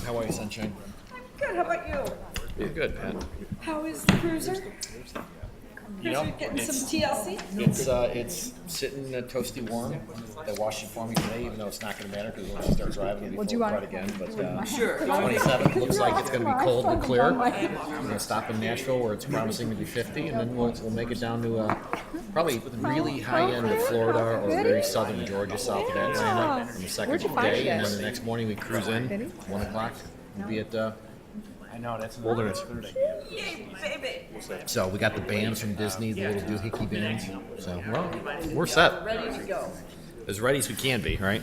How are you, sunshine? Good, how about you? You're good, Pat. How is the cruiser? You know, Getting some TLC? it's sitting toasty warm. They washed it for me today, even though it's not going to matter because once you start driving, it'll be full apart again. But Sure. 27th looks like it's going to be cold and clear. We're going to stop in Nashville where it's promising to be 50, and then we'll make it down to probably really high end of Florida or very southern Georgia, south of Atlanta on the second day, and then the next morning we cruise in 1 o'clock. We'll be at I know, that's Wilderness. Yay, baby. So we got the bands from Disney, the little doohickey bands. So we're set. Ready to go. As ready as we can be, right?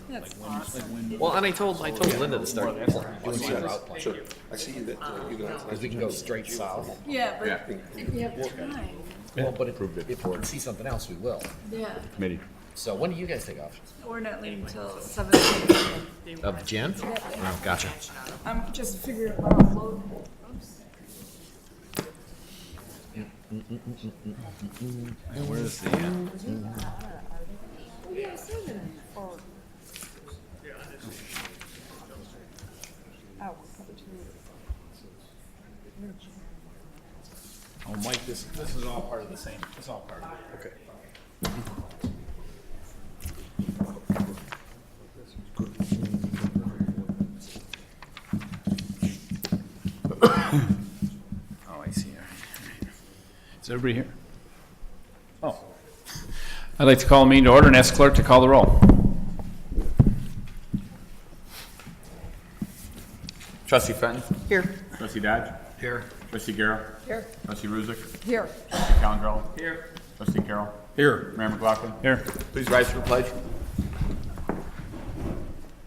That's awesome. Well, and I told Linda to start doing some route plans. Sure. I see that you guys. Because we can go straight south. Yeah, but if you have time. Well, but if we can see something else, we will. Yeah. Committee. So when do you guys take off? We're not leaving until 7:30. Of Jan? Oh, gotcha. I'm just figuring out how to load. Where's the, oh, Mike, this is all part of the same, it's all part of it. Okay. Oh, I see. All right. Is everybody here? Oh. I'd like to call the meeting to order and ask clerk to call the roll. Trustee Fenton. Here. Trustee Dodge. Here. Trustee Garrett. Here. Trustee Ruzick. Here. Trustee Calendrell. Here. Trustee Carroll. Here. Mayor McLaughlin. Here. Please rise for the pledge.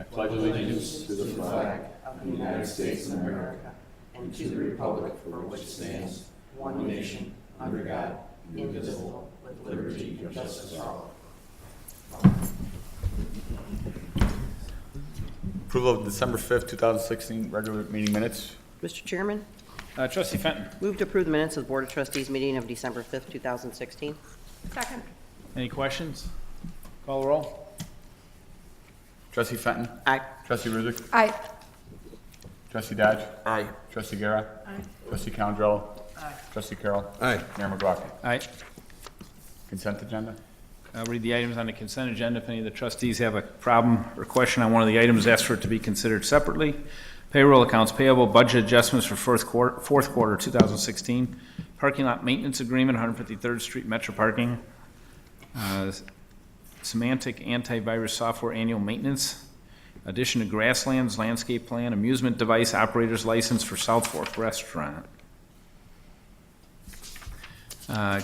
I pledge allegiance to the flag of the United States of America and to the republic for which it stands, one nation, under God, indivisible, with liberty and justice for all. Approval of December 5th, 2016 regular meeting minutes. Mr. Chairman, Trustee Fenton. move to approve the minutes of the Board of Trustees meeting of December 5th, 2016. Second. Any questions? Call the roll. Trustee Fenton. Aye. Trustee Ruzick. Aye. Trustee Dodge. Aye. Trustee Guerra. Aye. Trustee Calendrell. Aye. Trustee Carroll. Aye. Mayor McLaughlin. Aye. Consent agenda. I'll read the items on the consent agenda. If any of the trustees have a problem or question on one of the items, ask for it to be considered separately. Payroll accounts payable, budget adjustments for fourth quarter 2016. Parking lot maintenance agreement, 153rd Street Metro Parking. Semantic antivirus software annual maintenance. Addition to grasslands landscape plan, amusement device operator's license for South Fork Restaurant.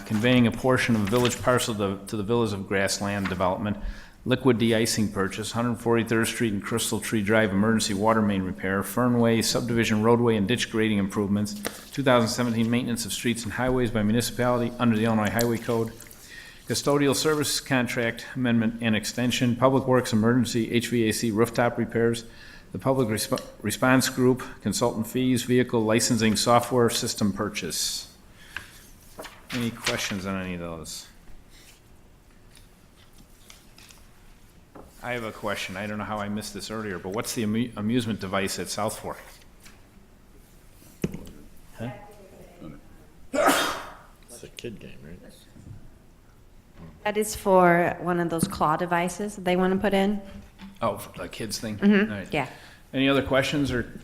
Conveying a portion of a village parcel to the Village of Grassland Development. Liquid de-icing purchase, 143rd Street and Crystal Tree Drive emergency water main repair. Fernway subdivision roadway and ditch grading improvements. 2017 maintenance of streets and highways by municipality under the Illinois Highway Code. Custodial services contract amendment and extension. Public Works emergency HVAC rooftop repairs. The Public Response Group consultant fees. Vehicle licensing software system purchase. Any questions on any of those? I have a question. I don't know how I missed this earlier, but what's the amusement device at South Fork? Huh? It's a kid game, right? That is for one of those claw devices they want to put in. Oh, a kids thing? Mm-hmm. All right. Yeah. Any other questions or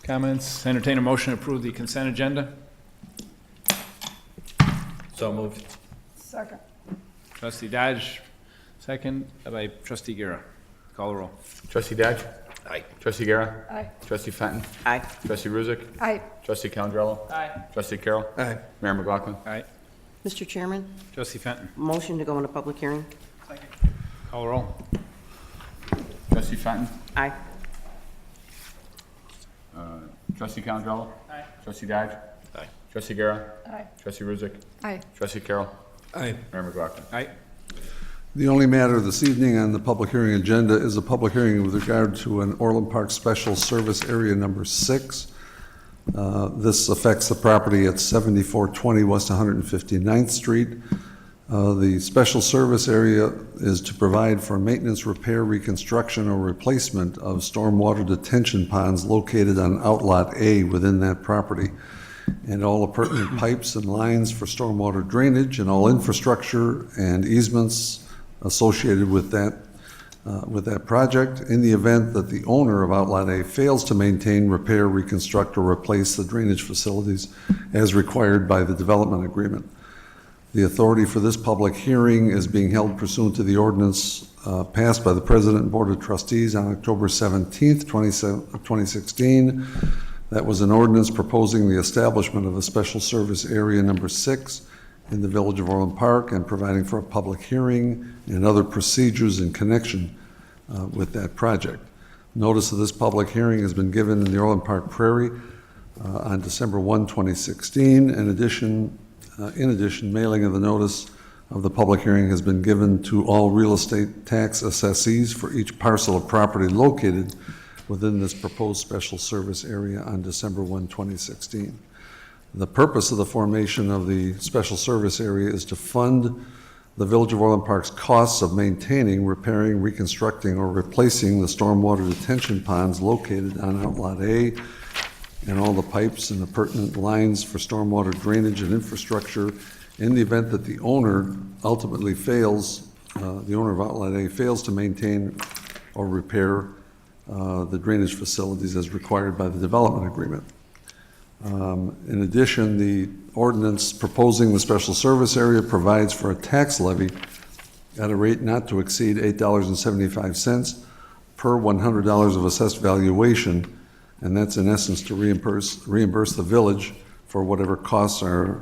comments? Entertain a motion to approve the consent agenda. So moved. Second. Trustee Dodge, second by Trustee Guerra. Call the roll. Trustee Dodge. Aye. Trustee Guerra. Aye. Trustee Fenton. Aye. Trustee Ruzick. Aye. Trustee Calendrell. Aye. Trustee Carroll. Aye. Mayor McLaughlin. All right. Mr. Chairman, Trustee Fenton. motion to go into public hearing. Call the roll. Trustee Fenton. Aye. Trustee Calendrell. Aye. Trustee Dodge. Aye. Trustee Guerra. Aye. Trustee Ruzick. Aye. Trustee Carroll. Aye. Mayor McLaughlin. All right. The only matter this evening on the public hearing agenda is a public hearing with regard to an Orland Park Special Service Area Number 6. This affects the property at 7420 West 159th Street. The special service area is to provide for maintenance, repair, reconstruction, or replacement of stormwater detention ponds located on Outlot A within that property, and all appurtenant pipes and lines for stormwater drainage and all infrastructure and easements associated with that project in the event that the owner of Outlot A fails to maintain, repair, reconstruct, or replace the drainage facilities as required by the development agreement. The authority for this public hearing is being held pursuant to the ordinance passed by the President and Board of Trustees on October 17th, 2016. That was an ordinance proposing the establishment of a special service area number 6 in the Village of Orland Park and providing for a public hearing and other procedures in connection with that project. Notice of this public hearing has been given in the Orland Park Prairie on December 1, 2016. In addition, mailing of the notice of the public hearing has been given to all real estate tax assessees for each parcel of property located within this proposed special service area on December 1, 2016. The purpose of the formation of the special service area is to fund the Village of Orland Park's costs of maintaining, repairing, reconstructing, or replacing the stormwater detention ponds located on Outlot A and all the pipes and the pertinent lines for stormwater drainage and infrastructure in the event that the owner ultimately fails, the owner of Outlot A fails to maintain or repair the drainage facilities as required by the development agreement. In addition, the ordinance proposing the special service area provides for a tax levy at a rate not to exceed $8.75 per $100 of assessed valuation, and that's in essence to reimburse the village for whatever costs are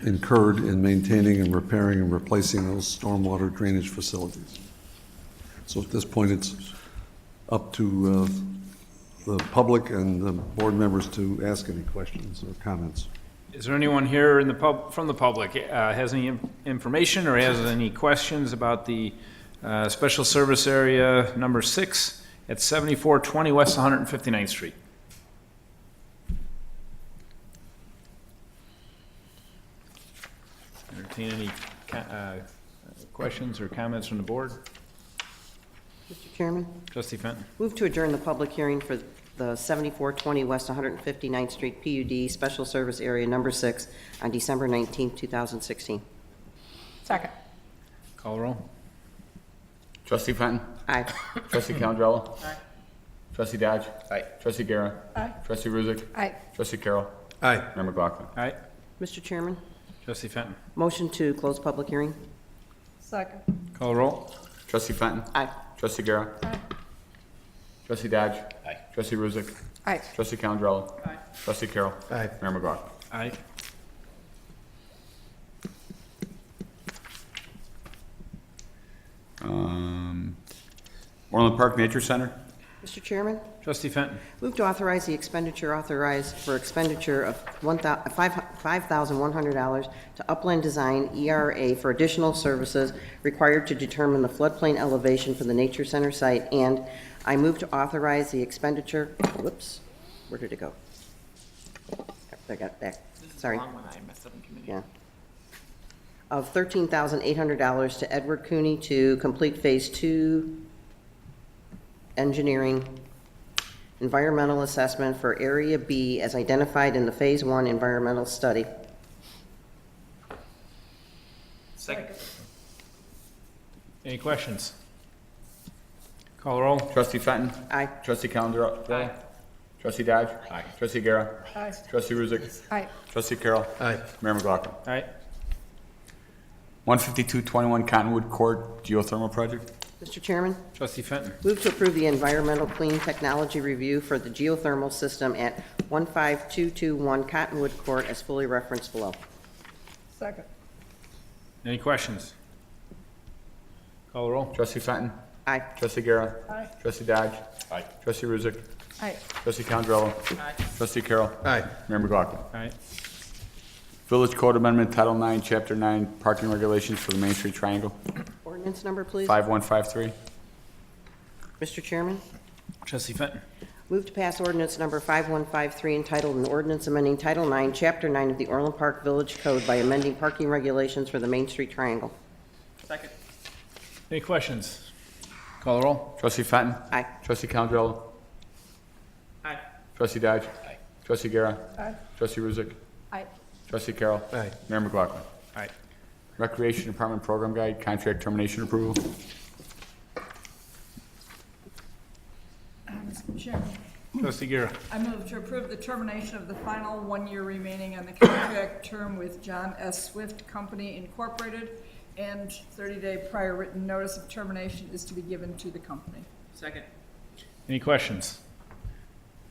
incurred in maintaining and repairing and replacing those stormwater drainage facilities. So at this point, it's up to the public and the board members to ask any questions or comments. Is there anyone here in from the public has any information or has any questions about the special service area number 6 at 7420 West 159th Street? Entertain any questions or comments from the board? Mr. Chairman, Trustee Fenton. move to adjourn the public hearing for the 7420 West 159th Street PUD Special Service Area Number 6 on December 19, 2016. Second. Call roll. Trustee Fenton. Aye. Trustee Calandrella. Aye. Trustee Dodge. Aye. Trustee Guerra. Aye. Trustee Ruzick. Aye. Trustee Carroll. Aye. Mayor McLaughlin. Aye. Mr. Chairman, Trustee Fenton. motion to close public hearing. Second. Call roll. Trustee Fenton. Aye. Trustee Guerra. Aye. Trustee Dodge. Aye. Trustee Ruzick. Aye. Trustee Calandrella. Aye. Trustee Carroll. Aye. Mayor McLaughlin. Aye. Orland Park Nature Center. Mr. Chairman, Trustee Fenton. move to authorize the expenditure authorized for expenditure of $5,100 to Upland Design ERA for additional services required to determine the floodplain elevation for the Nature Center site, and I move to authorize the expenditure, whoops, where did it go? I got it back, sorry. Yeah. Of $13,800 to Edward Cooney to complete Phase 2 engineering environmental assessment for Area B as identified in the Phase 1 environmental study. Second. Any questions? Call roll. Trustee Fenton. Aye. Trustee Calandrella. Aye. Trustee Dodge. Aye. Trustee Guerra. Aye. Trustee Ruzick. Aye. Trustee Carroll. Aye. Mayor McLaughlin. Aye. 15221 Cottonwood Court Geothermal Project. Mr. Chairman, Trustee Fenton. move to approve the environmental clean technology review for the geothermal system at 15221 Cottonwood Court as fully referenced below. Second. Any questions? Call roll. Trustee Fenton. Aye. Trustee Guerra. Aye. Trustee Dodge. Aye. Trustee Ruzick. Aye. Trustee Calandrella. Aye. Trustee Carroll. Aye. Mayor McLaughlin. Aye. Village Code Amendment Title 9, Chapter 9, Parking Regulations for the Main Street Triangle. Ordinance number, please. 5153. Mr. Chairman, Trustee Fenton. Move to pass ordinance number 5153 entitled an ordinance amending Title 9, Chapter 9 of the Orland Park Village Code by amending parking regulations for the Main Street Triangle. Second. Any questions? Call the roll. Trustee Fenton. Aye. Trustee Condrell. Aye. Trustee Dodge. Aye. Trustee Guerra. Aye. Trustee Ruzick. Aye. Trustee Carroll. Aye. Mayor McLaughlin. Aye. Recreation Department Program Guide, contract termination approval. Mr. Chairman, Trustee Guerra. I move to approve the termination of the final 1 year remaining on the contract term with John S. Swift Company Incorporated, and 30-day prior written notice of termination is to be given to the company. Second. Any questions?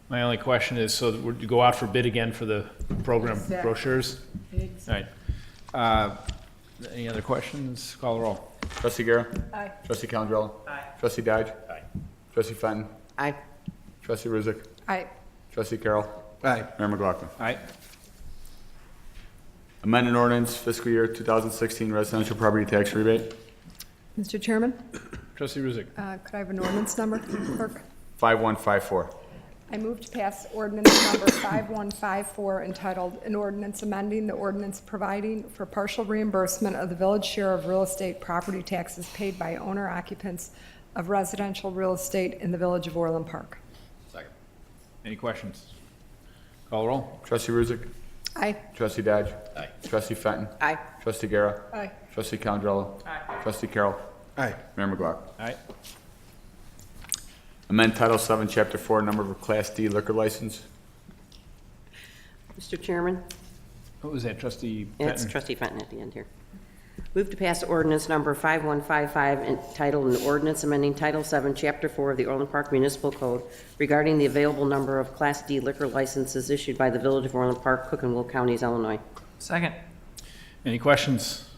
My only question is, so that we're to go out for bid again for the program Exactly. brochures? Exactly. All right. Any other questions? Call the roll. Trustee Guerra. Aye. Trustee Condrell. Aye. Trustee Dodge. Aye. Trustee Fenton. Aye. Trustee Ruzick. Aye. Trustee Carroll. Aye. Mayor McLaughlin. Aye. Amended ordinance fiscal year 2016 residential property tax rebate. Mr. Chairman, Trustee Ruzick. could I have an ordinance number, clerk? 5154. I move to pass ordinance number 5154 entitled, an ordinance amending the ordinance providing for partial reimbursement of the village share of real estate property taxes paid by owner occupants of residential real estate in the Village of Orland Park. Second. Any questions? Call the roll. Trustee Ruzick. Aye. Trustee Dodge. Aye. Trustee Fenton. Aye. Trustee Guerra. Aye. Trustee Condrell. Aye. Trustee Carroll. Aye. Mayor McLaughlin. Aye. Amend Title 7, Chapter 4, number of Class D liquor license. Mr. Chairman, What was that, Trustee it's Fenton? trustee Fenton at the end here. Move to pass ordinance number 5155 entitled an ordinance amending Title 7, Chapter 4 of the Orland Park Municipal Code regarding the available number of Class D liquor licenses issued by the Village of Orland Park, Cook and Will Counties, Illinois. Second. Any questions?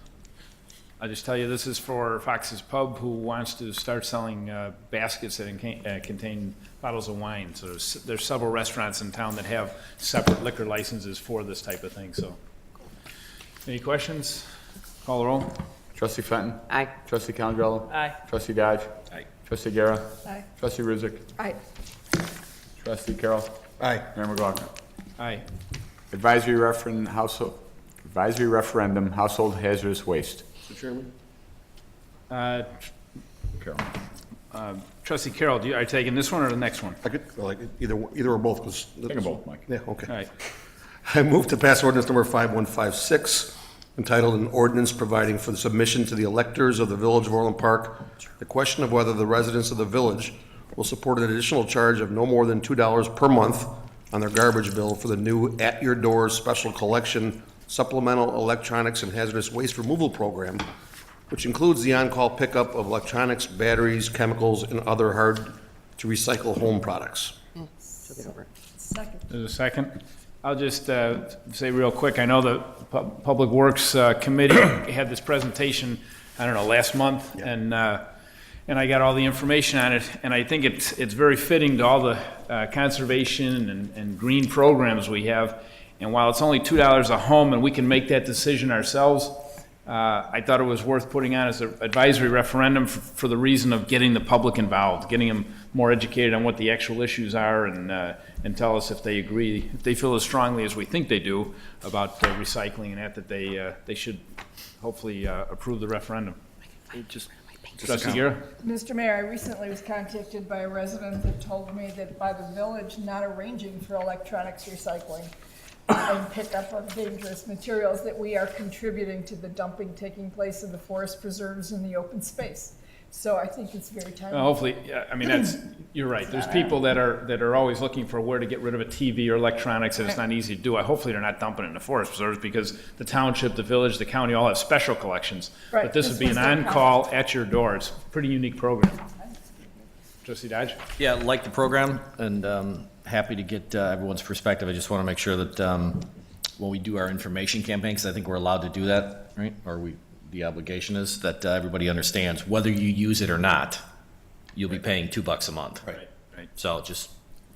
I'll just tell you, this is for Fox's Pub, who wants to start selling baskets that contain bottles of wine. So there's several restaurants in town that have separate liquor licenses for this type of thing, so. Any questions? Call the roll. Trustee Fenton. Aye. Trustee Condrell. Aye. Trustee Dodge. Aye. Trustee Guerra. Aye. Trustee Ruzick. Aye. Trustee Carroll. Aye. Mayor McLaughlin. Aye. Advisory referendum, household hazardous waste. Mr. Chairman? Carroll. Trustee Carroll, are you taking this one or the next one? I could, well, either or both, because. Take them both, Mike. Yeah, okay. All right. I move to pass ordinance number 5156, entitled an ordinance providing for the submission to the electors of the Village of Orland Park the question of whether the residents of the village will support an additional charge of no more than $2 per month on their garbage bill for the new at-your-door special collection supplemental electronics and hazardous waste removal program, which includes the on-call pickup of electronics, batteries, chemicals, and other hard-to-recycle home products. She'll get over it. Second. There's a second. I'll just say real quick, I know the Public Works Committee had this presentation, I don't know, last month, and I got all the information on it, and I think it's very fitting to all the conservation and green programs we have. And while it's only $2 a home and we can make that decision ourselves, I thought it was worth putting on as an advisory referendum for the reason of getting the public involved, getting them more educated on what the actual issues are, and tell us if they agree, if they feel as strongly as we think they do about recycling and that they should hopefully approve the referendum. Trustee Guerra? Mr. Mayor, I recently was contacted by a resident that told me that by the village not arranging for electronics recycling and pickup of dangerous materials, that we are contributing to the dumping taking place in the forest preserves in the open space. So I think it's very timely. Hopefully, yeah, I mean, you're right. There's people that are always looking for where to get rid of a TV or electronics, and it's not easy to do. Hopefully, they're not dumping it in the forest preserves, because the township, the village, the county all have special collections. Right, But this would be this an was their on-call at your door. It's a pretty unique program. Trustee Dodge? Yeah, like the program, and happy to get everyone's perspective. I just want to make sure that when we do our information campaign, because I think we're allowed to do that, right? Or the obligation is that everybody understands whether you use it or not, you'll be paying $2 a month. Right. So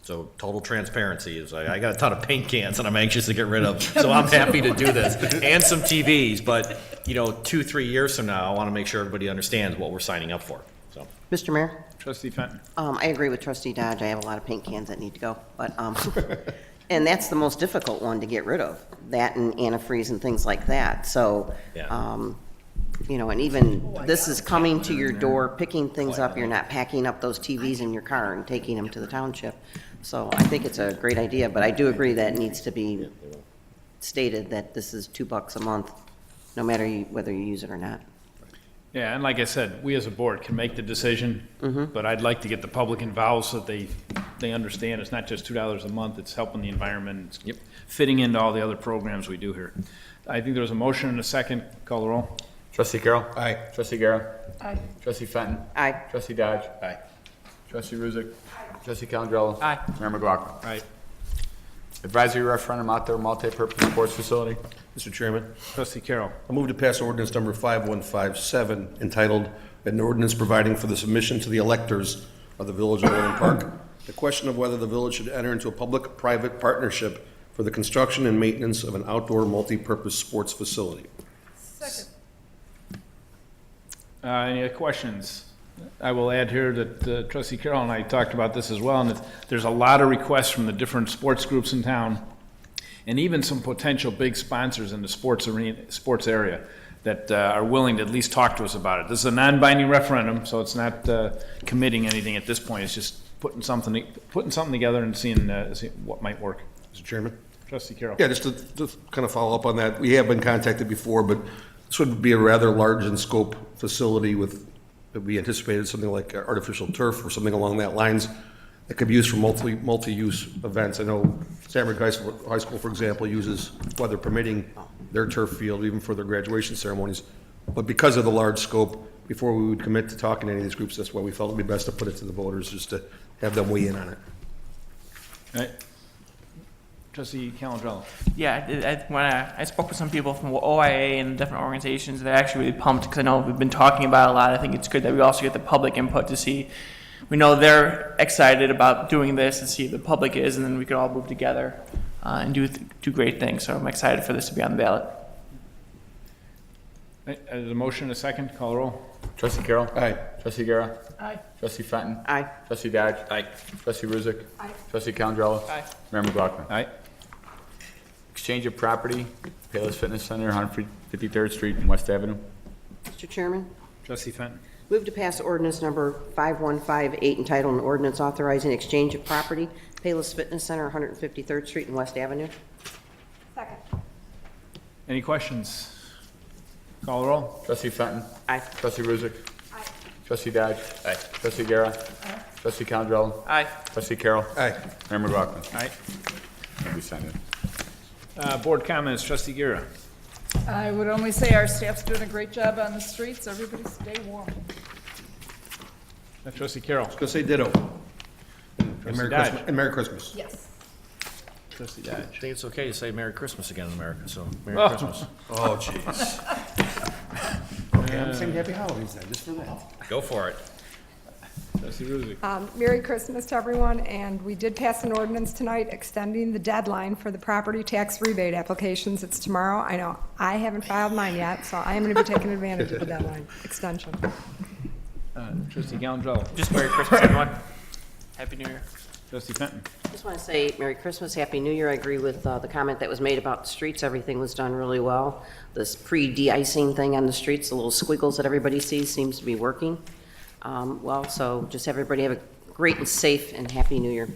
so total transparency is I got a ton of paint cans and I'm anxious to get rid of, so I'm happy to do this, and some TVs. But 2-3 years from now, I want to make sure everybody understands what we're signing up for. So Mr. Mayor? Trustee Fenton. I agree with trustee Dodge. I have a lot of paint cans that need to go, but, and that's the most difficult one to get rid of, that and antifreeze and things like that. So, you know, and even this is coming to your door, picking things up. You're not packing up those TVs in your car and taking them to the township. So I think it's a great idea, but I do agree that it needs to be stated that this is $2 a month, no matter whether you use it or not. Yeah, and like I said, we as a board can make the decision, but I'd like to get the public involved so that they understand it's not just $2 a month, it's helping the environment, it's fitting into all the other programs we do here. I think there was a motion and a second. Call the roll. Trustee Carroll. Aye. Trustee Guerra. Aye. Trustee Fenton. Aye. Trustee Dodge. Aye. Trustee Ruzick. Trustee Calandrello. Aye. Mayor McLaughlin. Aye. Advisory referendum outdoor multi-purpose sports facility. Mr. Chairman, Trustee Carroll. I move to pass ordinance number 5157 entitled, "An Ordinance Providing for the Submission to the Electors of the Village of Orland Park, the question of whether the village should enter into a public-private partnership for the construction and maintenance of an outdoor multi-purpose sports facility." Second. Any other questions? I will add here that Trustee Carroll and I talked about this as well, and that there's a lot of requests from the different sports groups in town, and even some potential big sponsors in the sports area that are willing to at least talk to us about it. This is a non-binding referendum, so it's not committing anything at this point. It's just putting something together and seeing what might work. Mr. Chairman? Trustee Carroll. Yeah, just to kind of follow up on that, we have been contacted before, but this would be a rather large in scope facility with, we anticipated something like artificial turf or something along that lines that could be used for multi-use events. I know Sandburg High School, for example, uses, weather permitting, their turf field even for their graduation ceremonies. But because of the large scope, before we would commit to talking to any of these groups, that's why we felt it'd be best to put it to the voters, just to have them weigh in on it. All right. Trustee Calandrello. Yeah, when I spoke with some people from OIA and different organizations, they're actually really pumped because I know we've been talking about it a lot. I think it's good that we also get the public input to see. We know they're excited about doing this and see if the public is, and then we could all move together and do great things. So I'm excited for this to be on the ballot. There's a motion and a second. Call the roll. Trustee Carroll. Aye. Trustee Guerra. Aye. Trustee Fenton. Aye. Trustee Dodge. Aye. Trustee Ruzick. Aye. Trustee Calandrello. Aye. Mayor McLaughlin. Aye. Exchange of property, Payless Fitness Center, 153rd Street and West Avenue. Mr. Chairman? Trustee Fenton. Move to pass ordinance number 5158 entitled, "An Ordinance Authorizing Exchange of Property, Payless Fitness Center, 153rd Street and West Avenue." Second. Any questions? Call the roll. Trustee Fenton. Aye. Trustee Ruzick. Aye. Trustee Dodge. Aye. Trustee Guerra. Trustee Calandrello. Aye. Trustee Carroll. Aye. Mayor McLaughlin. Aye. That'll be signed in. Board comments. Trustee Guerra. I would only say our staff's doing a great job on the streets. Everybody stay warm. Trustee Carroll. Gonna say ditto. And Trustee Merry Dodge. Christmas. And Merry Christmas. Yes. Trustee Dodge. I think it's okay to say Merry Christmas again in America, so Merry Oh. Christmas. Oh, jeez. Okay, I'm saying happy holidays then, just for that. Go for it. Trustee Ruzick. Merry Christmas to everyone, and we did pass an ordinance tonight extending the deadline for the property tax rebate applications. It's tomorrow. I know I haven't filed mine yet, so I am going to be taking advantage of the deadline extension. Trustee Calandrello. Just Merry Christmas, everyone. Happy New Year. Trustee Fenton. Just want to say Merry Christmas, Happy New Year. I agree with the comment that was made about the streets. Everything was done really well. This pre-de-icing thing on the streets, the little squiggles that everybody sees seems to be working well. So just everybody have a great and safe and Happy New Year.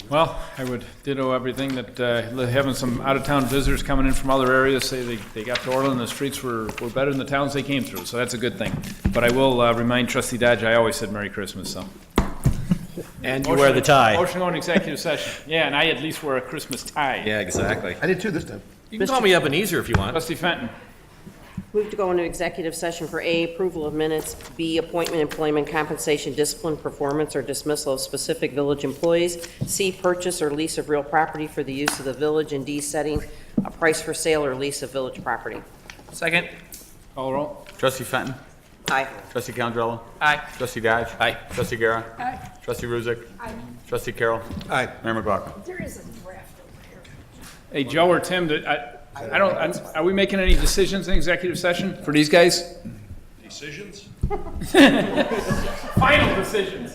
Well, I would ditto everything that having some out-of-town visitors coming in from other areas say they got to Orland and the streets were better than the towns they came through, so that's a good thing. But I will remind Trustee Dodge, I always said Merry Christmas, so. And you wear the tie. Motion on executive session. Yeah, and I at least wear a Christmas tie. Yeah, exactly. I did too this time. You can call me Ebenezer if you want. Trustee Fenton. Move to go into executive session for A, approval of minutes, B, appointment, employment, compensation, discipline, performance, or dismissal of specific village employees, C, purchase or lease of real property for the use of the village, and D, setting a price for sale or lease of village property. Second. Call the roll. Trustee Fenton. Aye. Trustee Calandrello. Aye. Trustee Dodge. Aye. Trustee Guerra. Aye. Trustee Ruzick. Trustee Carroll. Aye. Mayor McLaughlin. There is a draft over here. Hey, Joe or Tim, are we making any decisions in executive session for these guys? decisions? Final decisions.